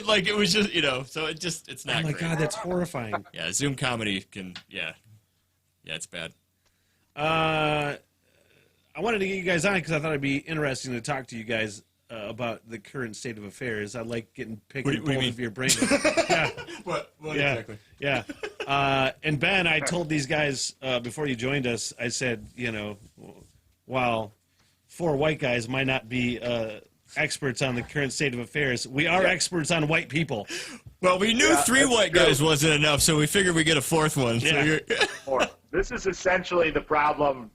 it like it was just, so it's not Oh my great. God, that's horrifying. Yeah, Zoom comedy can, yeah, it's bad. I wanted to get you guys on because I thought it'd be interesting to talk to you guys about the current state of affairs. I like getting picking both of your brains. Yeah. What Yeah. exactly? Yeah. And Ben, I told these guys before you joined us, I said, while 4 white guys might not be experts on the current state of affairs, we are experts on white people. Well, we knew 3 white guys wasn't enough, so we figured we'd get a 4th one. Yeah. Or this is essentially the problem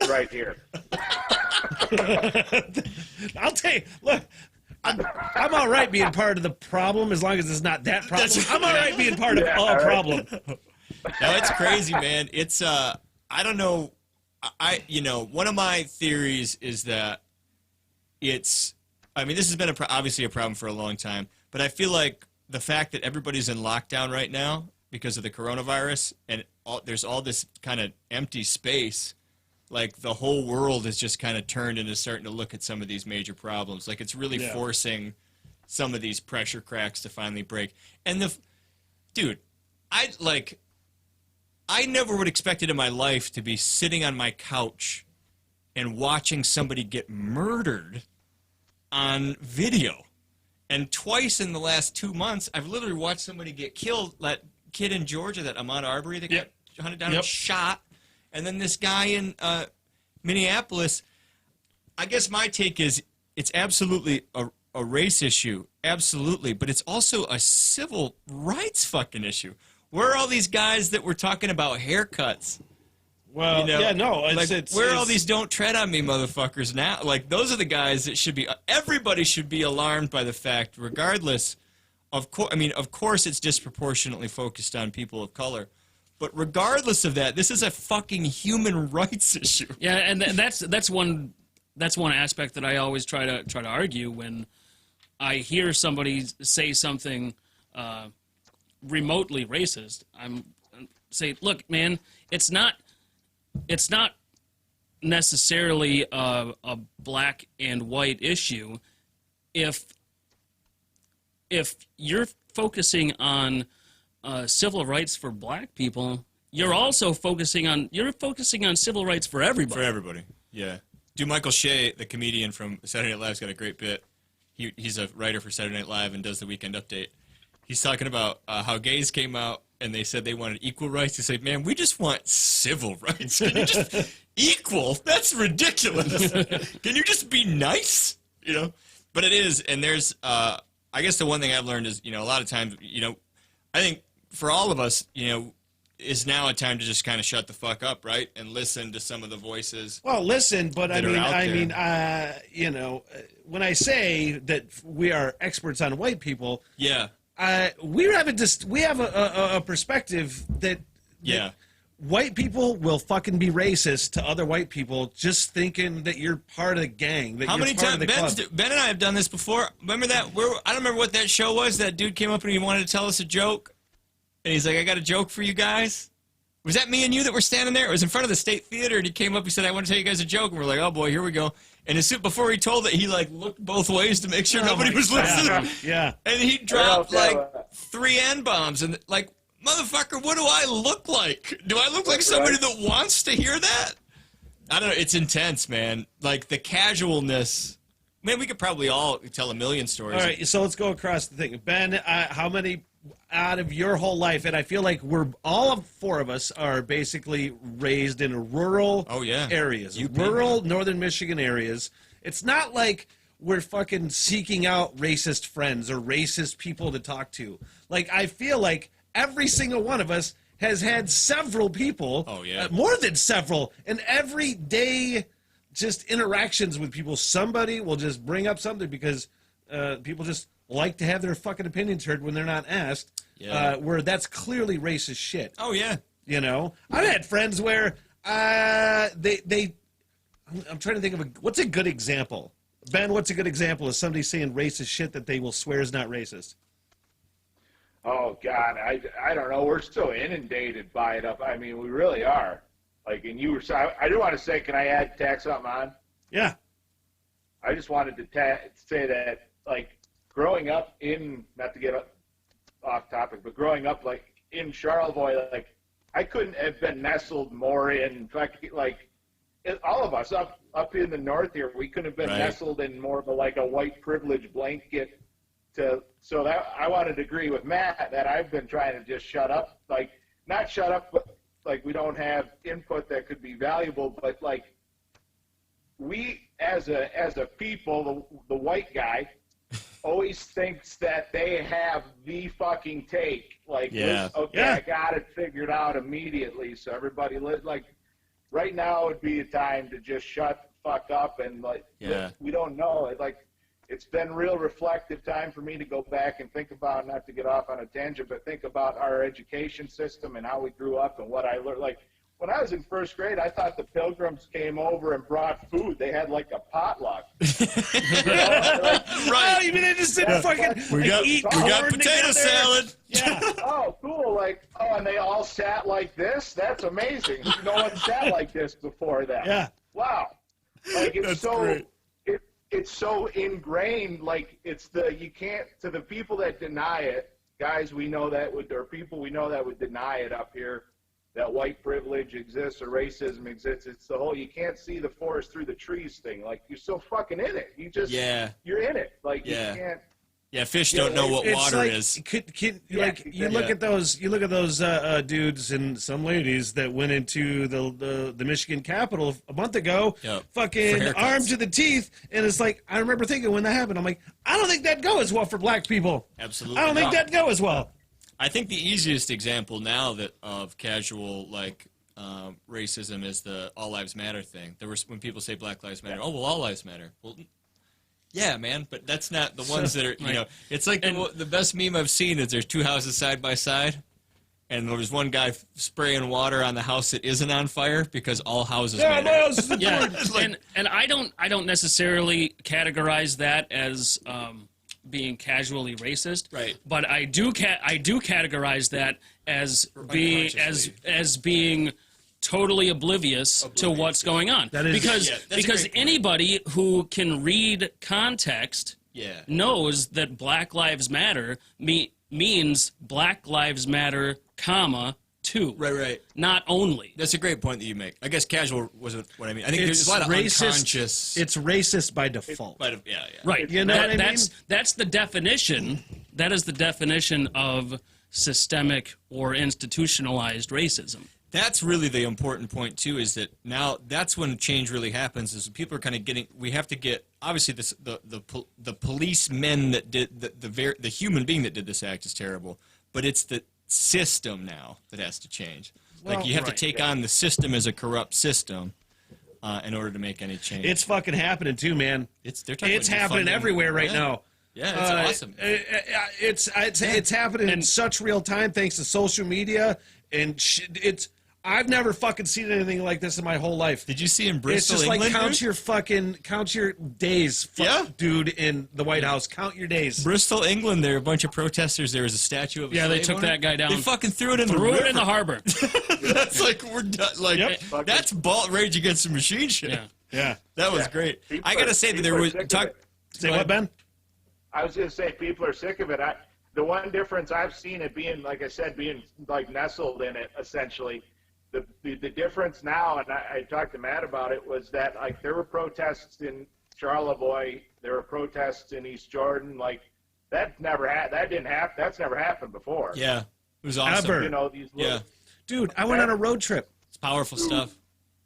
right here. I'll tell you, look, I'm all right being part of the problem as long as it's not that problem. I'm all right being part of a problem. No, it's crazy, man. It's I don't know. One of my theories is that this has been obviously a problem for a long time, but I feel like the fact that everybody's in lockdown right now because of the coronavirus and there's all this kind of empty space, like the whole world is just kind of turned into starting to look at some of these major problems. Like it's really forcing some of these pressure cracks to finally break. And I never would expect it in my life to be sitting on my couch and watching somebody get murdered on video. And twice in the last 2 months, I've literally watched somebody get killed. That kid in Georgia, that Ahmaud Arbery, that got hunted down and shot. And then this guy in Minneapolis. I guess my take is it's absolutely a race issue. Absolutely. But it's also a civil rights fucking issue. Where are all these guys that were talking about haircuts? Well, where are all these "don't tread on me" motherfuckers now? Like, those are the guys that should be. Everybody should be alarmed by the fact, regardless. Of course, it's disproportionately focused on people of color, but regardless of that, this is a fucking human rights issue. Yeah, and that's one aspect that I always try to argue when I hear somebody say something remotely racist. I'm say, look, man, it's not necessarily a black and white issue. If you're focusing on civil rights for black people, you're also focusing on civil rights for everybody. For everybody, yeah. Dude, Michael Shea, the comedian from Saturday Night Live's got a great bit. He's a writer for Saturday Night Live and does the Weekend Update. He's talking about how gays came out and they said they wanted equal rights. He said, man, we just want civil rights. Can you just equal? That's ridiculous. Can you just be nice? But it is, and there's, I guess the one thing I've learned is, a lot of times, I think for all of us, is now a time to just kind of shut the fuck up, right? And listen to some of the voices. Well, listen, but when I say that we are experts on white people, we have a perspective that white people will fucking be racist to other white people just thinking that you're part of the gang. That How many times Ben and I have done this before? Remember that? I don't remember what that show was. That dude came up and he wanted to tell us a joke, and he's like, "I got a joke for you guys." Was that me and you that were standing there? It was in front of the State Theater, and he came up. He said, "I want to tell you guys a joke," and we're like, "Oh boy, here we go." And before he told it, he looked both ways to make sure nobody was listening. Yeah. And he dropped 3 N-bombs, and motherfucker, what do I look like? Do I look like somebody that wants to hear that? I don't know. It's intense, man. Like, the casualness. Man, we could probably all tell a million stories. All right, so let's go across the thing. Ben, how many out of your whole life, and I feel like all 4 of us are basically raised in rural areas. Rural northern Michigan areas. It's not like we're fucking seeking out racist friends or racist people to talk to. Like, I feel like every single one of us has had several people, more than several, and every day just interactions with people. Somebody will just bring up something because people just like to have their fucking opinions heard when they're not asked, where that's clearly racist shit. Oh, yeah. I've had friends where I'm trying to think of what's a good example? Ben, what's a good example of somebody saying racist shit that they will swear is not racist? Oh, God, I don't know. We're so inundated by it up. I mean, we really are. Like, and you were, I do want to say, can I tack something on? Yeah. I just wanted to say that, like, growing up in, not to get off topic, but growing up like in Charlevoix, like I couldn't have been nestled more in, like all of us up in the north here, we couldn't have been nestled in more of a white privilege blanket. So that I wanted to agree with Matt that I've been trying to just shut up, like not shut up, but like we don't have input that could be valuable, but like we as a people, the white guy always thinks that they have the fucking take. Like, I got it figured out immediately. So everybody like right now would be a time to just shut the fuck up and we don't know. It's been real reflective time for me to go back and think about, not to get off on a tangent, but think about our education system and how we grew up and what I learned. Like when I was in first grade, I thought the Pilgrims came over and brought food. They had like a potluck. Right. Oh, you mean they just didn't fucking we got potato salad. Yeah. Oh, cool. And they all sat like this? That's amazing. No one sat like this before that. Yeah. Wow. Like it's That's so great. It's so ingrained, you can't, to the people that deny it, guys we know that or people we know that would deny it up here, that white privilege exists or racism exists. It's the whole, you can't see the forest through the trees thing. Like, you're so fucking in it. You just, you're in it. Like, you can't. Yeah, fish don't know what water is. You look at those dudes and some ladies that went into the Michigan Capitol a month ago, fucking armed to the teeth, and it's like, I remember thinking when that happened, I'm like, I don't think that'd go as well for black people. Absolutely, I don't think that'd go as well. I think the easiest example now of casual racism is the All Lives Matter thing. When people say Black Lives Matter, oh well, all lives matter. Well, yeah, man, but that's not the ones that are, it's like the best meme I've seen is there's two houses side by side, and there's one guy spraying water on the house that isn't on fire because all houses matter. And I don't necessarily categorize that as being casually racist, right? But I do categorize that as being totally oblivious to what's going on. Because anybody who can read context knows that Black Lives Matter means Black Lives Matter, too. Right. Not only. That's a great point that you make. I guess casual wasn't what I mean. I think there's a lot of unconscious. It's racist by default. Right. You know what I mean? That's the definition. That is the definition of systemic or institutionalized racism. That's really the important point too. Is that now that's when change really happens. Is people are kind of getting. We have to get obviously the policemen that did the human being that did this act is terrible, but it's the system now that has to change. Like you have to take on the system as a corrupt system in order to make any change. It's fucking happening too, man. It's happening everywhere right now. Yeah, it's awesome. It's happening in such real time thanks to social media and I've never fucking seen anything like this in my whole life. Did you see in Bristol, England? It's just like count your days, dude, in the White House. Count your days. Bristol, England, there were a bunch of protesters. There was a statue of a slave they took owner. that guy down. They fucking threw it in the river. Threw it in the harbor. That's like, we're done. Like, that's Rage Against the Machine shit. Yeah. That was great. I got to say that there was... Say what, Ben? I was going to say people are sick of it. The one difference I've seen it being, like I said, being like nestled in it, essentially... The difference now, and I talked to Matt about it, was that like there were protests in Charlevoix, there were protests in East Jordan, like that's never happened before. Yeah, it was awesome. Ever. You know, these little, dude, I went on a road trip. It's powerful stuff.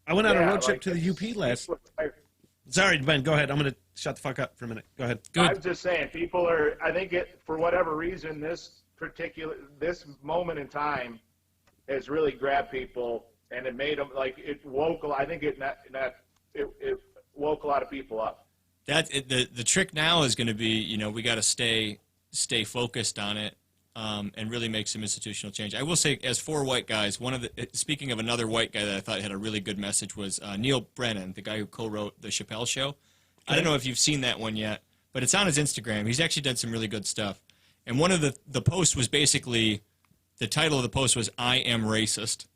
I went on a road trip to the UP last. Sorry, Ben, go ahead. I'm gonna shut the fuck up for a minute. Go ahead. I was just saying, people are. I think for whatever reason, this moment in time has really grabbed people, and it made them like it woke. I think it woke a lot of people up. The trick now is going to be, we got to stay focused on it, and really make some institutional change. I will say, as four white guys, speaking of another white guy that I thought had a really good message was Neil Brennan, the guy who co-wrote the Chappelle Show. Okay. I don't know if you've seen that one yet, but it's on his Instagram. He's actually done some really good stuff. And one of the posts was basically. The title of the post was "I Am Racist,"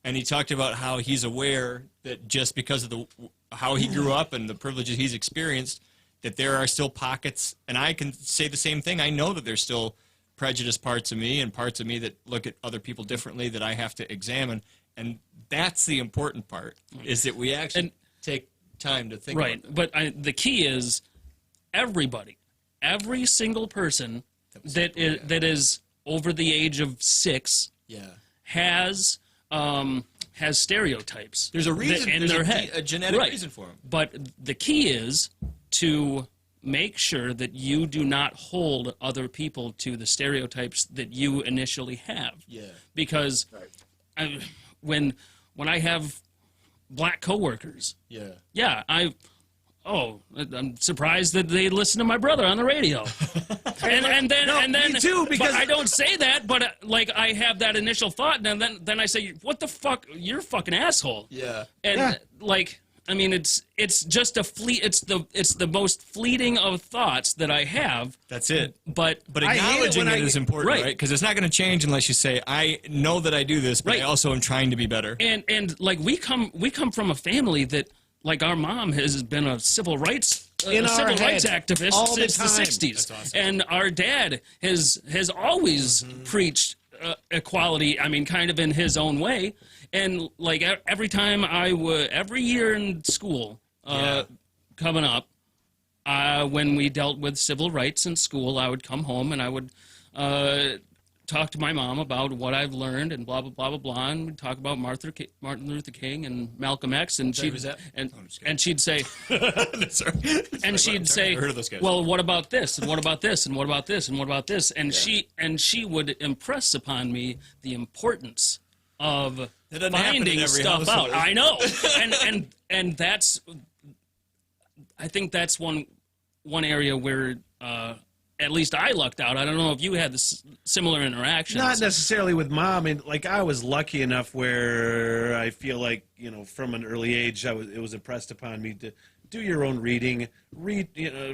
and he talked about how he's aware that just because of how he grew up and the privileges he's experienced, that there are still pockets, and I can say the same thing. I know that there's still prejudiced parts of me and parts of me that look at other people differently that I have to examine, and that's the important part, is that we actually take time to think about it. But the key is everybody, every single person that is over the age of 6 has stereotypes. There's a reason in their head, a genetic reason for them. But the key is to make sure that you do not hold other people to the stereotypes that you initially have. Yeah. Because when I have black coworkers, I'm surprised that they listen to my brother on the radio. and then me too, because I don't say that, but like I have that initial thought, and then I say, "What the fuck? You're a fucking asshole." Yeah. And like, I mean, it's just a it's the most fleeting of thoughts that I have. That's it. But acknowledging it is important, right? Because it's not going to change unless you say, "I know that I do this, but I also am trying to be better." And like we come from a family that, like, our mom has been a civil rights activist since the 60s. Awesome. And our dad has always preached equality, I mean, kind of in his own way. And like every year in school, coming up, when we dealt with civil rights in school, I would come home and I would talk to my mom about what I've learned and blah blah blah blah blah, and we'd talk about Martin Luther King and Malcolm X, and she'd say, well, what about this, and what about this, and what about this, and what about this, and she would impress upon me the importance of finding stuff out. I know, and that's, I think that's one area where at least I lucked out. I don't know if you had this similar interactions. Not necessarily with mom, and like I was lucky enough where I feel like, you know, from an early age, it was impressed upon me to do your own reading,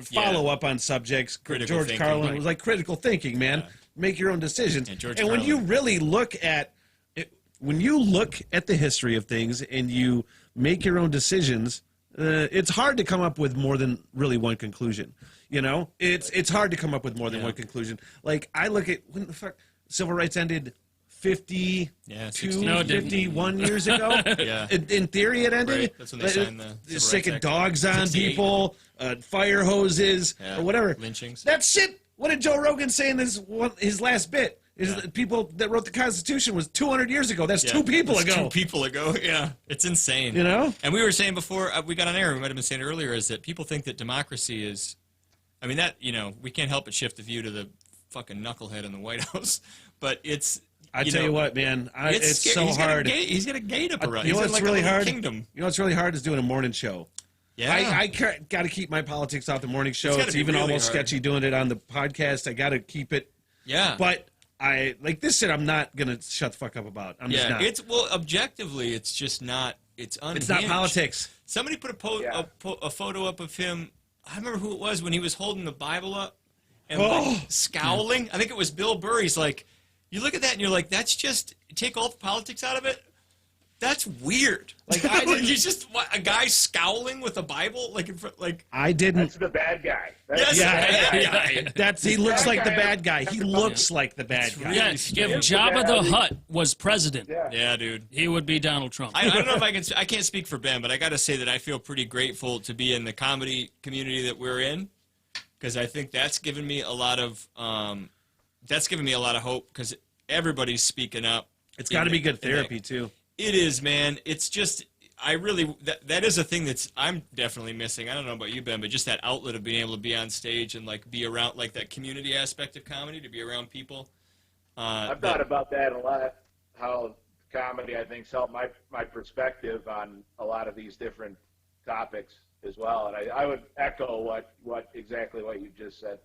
follow up on subjects. George Carlin was like critical thinking, man. Yeah. Make your own decisions. And when you really look at it, when you look at the history of things and you make your own decisions, it's hard to come up with more than really one conclusion. You know, it's hard to come up with more than one conclusion. Like, I look at when the fuck civil rights ended 51 years ago. In theory, it ended. Right. That's when they signed the sticking dogs on people, fire hoses, or whatever. Lynchings. That shit. What did Joe Rogan say in his last bit? The people that wrote the Constitution was 200 years ago. That's 2 people ago. 2 people ago, yeah. It's insane. You know? And we were saying before we got on air, we might have been saying it earlier, is that people think that democracy is, I mean, that, you know, we can't help but shift the view to the fucking knucklehead in the White House. But it's, I tell you what, man, it's so hard. He's got a gate up around. You know what's really hard? Kingdom. You know what's really hard is doing a morning show. Yeah. I got to keep my politics off the morning show. It's even really almost sketchy doing it on the podcast. I got to keep it. Yeah. But like this shit, I'm not going to shut the fuck up about. I'm just not. Objectively, it's just not, it's unhinged. It's not politics. Somebody put a photo up of him. I remember who it was when he was holding the Bible up and like scowling. I think it was Bill Burr. He's like, you look at that and you're like, that's just, take all the politics out of it. That's weird. Like, he's just a guy scowling with a Bible, like in front, like. I didn't. That's the bad guy. He looks like the bad guy. He looks like the bad guy. Yeah, if Jabba the Hutt was president, yeah, dude, he would be Donald Trump. I don't know if I can't speak for Ben, but I got to say that I feel pretty grateful to be in the comedy community that we're in, because I think that's given me a lot of hope, because everybody's speaking up. It's got to be good therapy too. It is, man. It's just, that is a thing that's, I'm definitely missing. I don't know about you, Ben, but just that outlet of being able to be on stage and like be around, like that community aspect of comedy, to be around people. I've thought about that a lot, how comedy, I think, helped my perspective on a lot of these different topics as well. And I would echo exactly what you just said.